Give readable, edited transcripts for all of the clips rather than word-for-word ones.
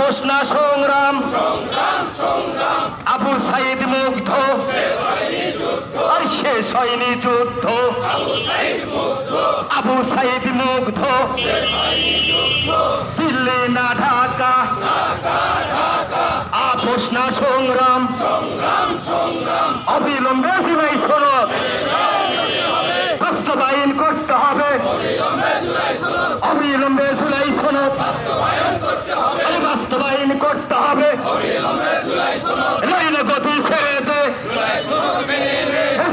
আপোষ না সংগ্রাম আবু সাইদ মুগ্ধ আর শেষ হয়নি যুদ্ধ আবু সাইদ মুগ্ধ দিল্লি না ঢাকা আপোষ না সংগ্রাম অবিলম্বে জুলাই সনদ বাস্তবায়ন করতে হবে অবিলম্বে জুলাই সনদ বাস্তবায়ন করতে হবে নইলে গতি ছেড়ে দে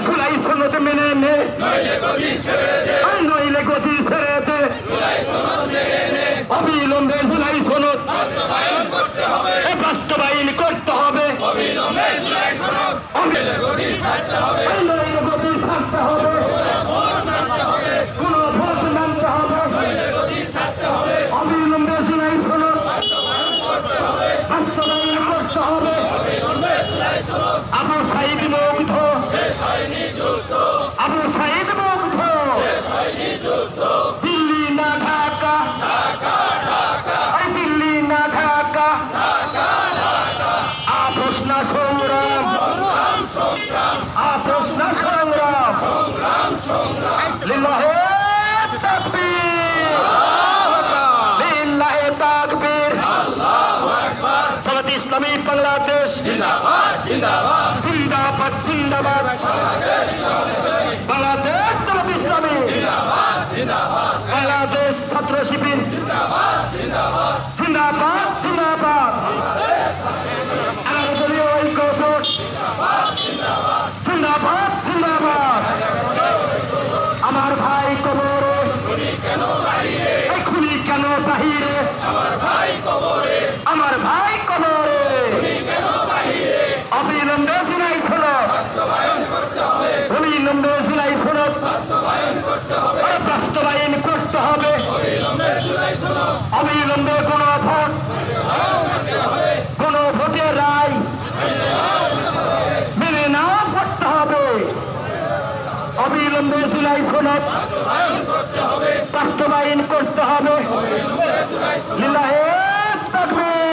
জুলাই সনদ মেনে নে নইলে গতি ছেড়ে দে অবিলম্বে জুলাই সনদ বাস্তবায়ন করতে হবে নইলে গতি ছাড়তে হবে কোনো ভোট মানতে হবে অবিলম্বে জুলাই সনদ বাস্তবায়ন করতে হবে আবু সাইদ মুগ্ধ আবু সাইদ মুগ্ধ দিল্লি না ঢাকা দিল্লি না ঢাকা আপোষ না সংগ্রাম আপোষ না সংগ্রাম লিল্লাহে তাকবীর লিল্লাহে তাকবীর জামাত ইসলামী বাংলাদেশ জিন্দাবাদ জিন্দাবাদ বাংলাদেশ জামাত ইসলামী বাংলাদেশ ছাত্র শিবির জিন্দাবাদ জিন্দাবাদ দলীয় ঐক্যজোট জিন্দাবাদ জিন্দাবাদ আমার ভাই কবরে খুনি কেন বাহিরে আমার ভাই কবরে অবিলম্বে জুলাই সনদ অবিলম্বে জুলাই সনদ বাস্তবায়ন করতে হবে অবিলম্বে কোনো ভোট কোনো ভোটের রায় মেনে না করতে হবে অবিলম্বে জুলাই সনদ বাস্তবায়ন করতে হবে লিল্লাহে তাকবীর